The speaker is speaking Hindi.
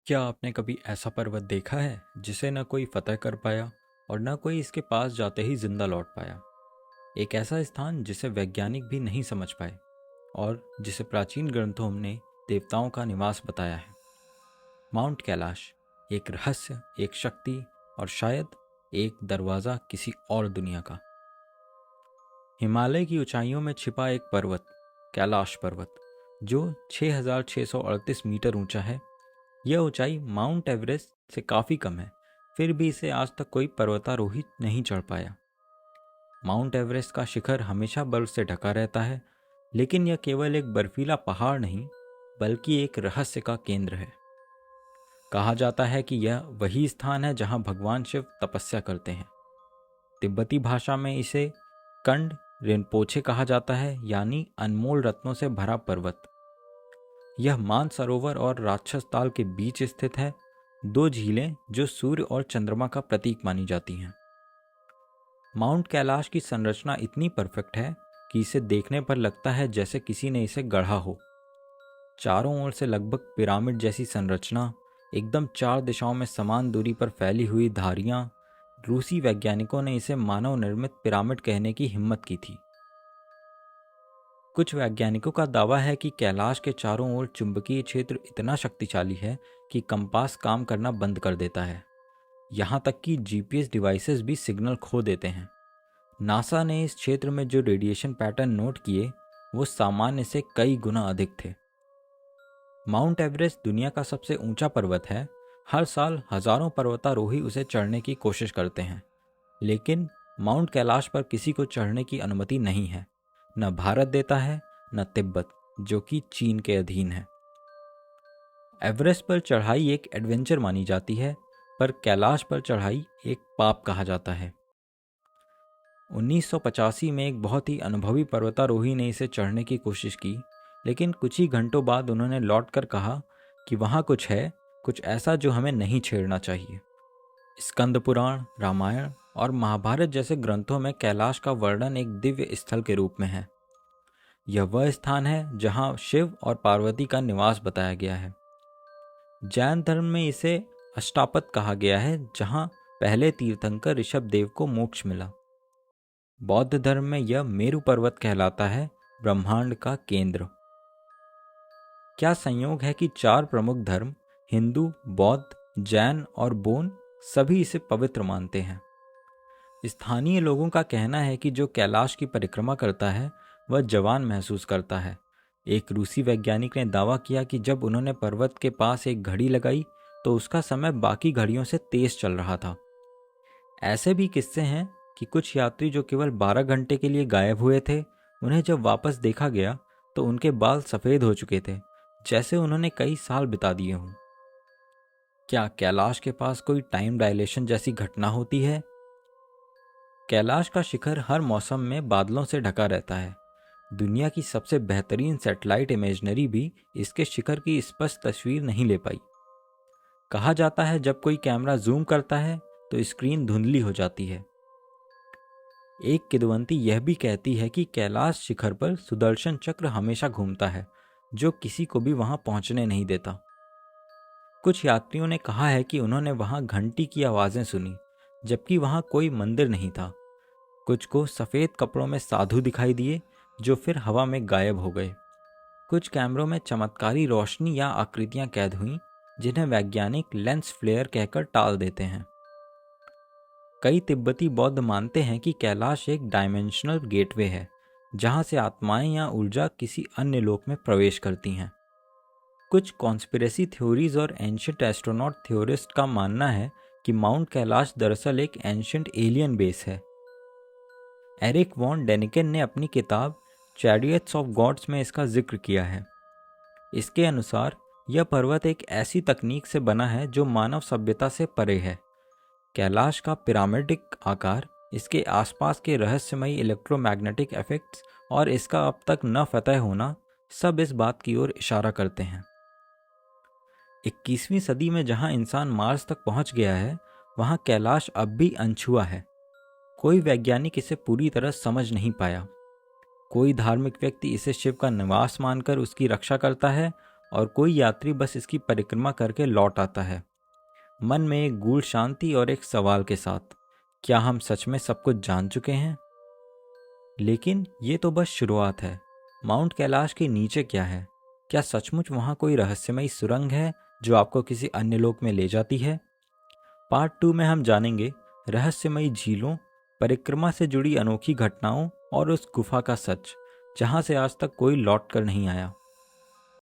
क्या आपने कभी ऐसा पर्वत देखा है जिसे न कोई फतह कर पाया और न कोई इसके पास जाते ही जिंदा लौट पाया? एक ऐसा स्थान जिसे वैज्ञानिक भी नहीं समझ पाए और जिसे प्राचीन ग्रंथों ने देवताओं का निवास बताया है। माउंट कैलाश, एक रहस्य, एक शक्ति और शायद एक दरवाज़ा किसी और दुनिया का। हिमालय की ऊंचाइयों में छिपा एक पर्वत, कैलाश पर्वत, जो 6,638 मीटर ऊंचा है। यह ऊंचाई माउंट एवरेस्ट से काफ़ी कम है, फिर भी इसे आज तक कोई पर्वतारोही नहीं चढ़ पाया। माउंट एवरेस्ट का शिखर हमेशा बर्फ से ढका रहता है, लेकिन यह केवल एक बर्फीला पहाड़ नहीं, बल्कि एक रहस्य का केंद्र है। कहा जाता है कि यह वही स्थान है जहां भगवान शिव तपस्या करते हैं। तिब्बती भाषा में इसे कंड रिनपोछे कहा जाता है, यानी अनमोल रत्नों से भरा पर्वत। यह मानसरोवर और राक्षस ताल के बीच स्थित है, दो झीलें जो सूर्य और चंद्रमा का प्रतीक मानी जाती हैं। माउंट कैलाश की संरचना इतनी परफेक्ट है कि इसे देखने पर लगता है जैसे किसी ने इसे गढ़ा हो। चारों ओर से लगभग पिरामिड जैसी संरचना, एकदम चार दिशाओं में समान दूरी पर फैली हुई धारियां। रूसी वैज्ञानिकों ने इसे मानव निर्मित पिरामिड कहने की हिम्मत की थी। कुछ वैज्ञानिकों का दावा है कि कैलाश के चारों ओर चुंबकीय क्षेत्र इतना शक्तिशाली है कि कंपास काम करना बंद कर देता है। यहाँ तक कि जीपीएस डिवाइसेस भी सिग्नल खो देते हैं। नासा ने इस क्षेत्र में जो रेडिएशन पैटर्न नोट किए, वो सामान्य से कई गुना अधिक थे। माउंट एवरेस्ट दुनिया का सबसे ऊंचा पर्वत है। हर साल हजारों पर्वतारोही उसे चढ़ने की कोशिश करते हैं, लेकिन माउंट कैलाश पर किसी को चढ़ने की अनुमति नहीं है। न भारत देता है, न तिब्बत, जो कि चीन के अधीन है। एवरेस्ट पर चढ़ाई एक एडवेंचर मानी जाती है, पर कैलाश पर चढ़ाई एक पाप कहा जाता है। 1985 में एक बहुत ही अनुभवी पर्वतारोही ने इसे चढ़ने की कोशिश की, लेकिन कुछ ही घंटों बाद उन्होंने लौटकर कहा कि वहाँ कुछ है, कुछ ऐसा जो हमें नहीं छेड़ना चाहिए। स्कंद पुराण, रामायण और महाभारत जैसे ग्रंथों में कैलाश का वर्णन एक दिव्य स्थल के रूप में है। यह वह स्थान है जहाँ शिव और पार्वती का निवास बताया गया है। जैन धर्म में इसे अष्टापद कहा गया है, जहाँ पहले तीर्थंकर ऋषभ देव को मोक्ष मिला। बौद्ध धर्म में यह मेरु पर्वत कहलाता है, ब्रह्मांड का केंद्र। क्या संयोग है कि चार प्रमुख धर्म, हिंदू, बौद्ध, जैन और बोन, सभी इसे पवित्र मानते हैं। स्थानीय लोगों का कहना है कि जो कैलाश की परिक्रमा करता है वह जवान महसूस करता है। एक रूसी वैज्ञानिक ने दावा किया कि जब उन्होंने पर्वत के पास एक घड़ी लगाई तो उसका समय बाकी घड़ियों से तेज चल रहा था। ऐसे भी किस्से हैं कि कुछ यात्री जो केवल 12 घंटे के लिए गायब हुए थे, उन्हें जब वापस देखा गया तो उनके बाल सफ़ेद हो चुके थे, जैसे उन्होंने कई साल बिता दिए हों। क्या कैलाश के पास कोई टाइम डायलेशन जैसी घटना होती है? कैलाश का शिखर हर मौसम में बादलों से ढका रहता है। दुनिया की सबसे बेहतरीन सैटेलाइट इमेजनरी भी इसके शिखर की स्पष्ट तस्वीर नहीं ले पाई। कहा जाता है जब कोई कैमरा जूम करता है तो स्क्रीन धुंधली हो जाती है। एक किंवदंती यह भी कहती है कि कैलाश शिखर पर सुदर्शन चक्र हमेशा घूमता है, जो किसी को भी वहां पहुंचने नहीं देता। कुछ यात्रियों ने कहा है कि उन्होंने वहां घंटी की आवाजें सुनी, जबकि वहां कोई मंदिर नहीं था। कुछ को सफ़ेद कपड़ों में साधु दिखाई दिए, जो फिर हवा में गायब हो गए। कुछ कैमरों में चमत्कारी रोशनी या आकृतियां कैद हुईं, जिन्हें वैज्ञानिक लेंस फ्लेयर कहकर टाल देते हैं। कई तिब्बती बौद्ध मानते हैं कि कैलाश एक डायमेंशनल गेटवे है, जहां से आत्माएं या ऊर्जा किसी अन्य लोक में प्रवेश करती हैं। कुछ कॉन्स्पिरेसी थ्योरीज और एंशिएंट एस्ट्रोनॉट थ्योरिस्ट का मानना है कि माउंट कैलाश दरअसल एक एंशिएंट एलियन बेस है। एरिक वॉन डेनिकेन ने अपनी किताब चैरियट्स ऑफ गॉड्स में इसका जिक्र किया है। इसके अनुसार यह पर्वत एक ऐसी तकनीक से बना है जो मानव सभ्यता से परे है। कैलाश का पिरामिडिक आकार, इसके आसपास के रहस्यमयी इलेक्ट्रोमैग्नेटिक इफेक्ट्स और इसका अब तक न फतह होना सब इस बात की ओर इशारा करते हैं। 21वीं सदी में जहां इंसान मार्स तक पहुंच गया है, वहां कैलाश अब भी अनछुआ है। कोई वैज्ञानिक इसे पूरी तरह समझ नहीं पाया। कोई धार्मिक व्यक्ति इसे शिव का निवास मानकर उसकी रक्षा करता है, और कोई यात्री बस इसकी परिक्रमा करके लौट आता है, मन में एक गूढ़ शांति और एक सवाल के साथ, क्या हम सच में सब कुछ जान चुके हैं? लेकिन ये तो बस शुरुआत है। माउंट कैलाश के नीचे क्या है? क्या सचमुच वहाँ कोई रहस्यमयी सुरंग है जो आपको किसी अन्य लोक में ले जाती है? पार्ट 2 में हम जानेंगे रहस्यमयी झीलों, परिक्रमा से जुड़ी अनोखी घटनाओं और उस गुफा का सच, जहाँ से आज तक कोई लौट कर नहीं आया।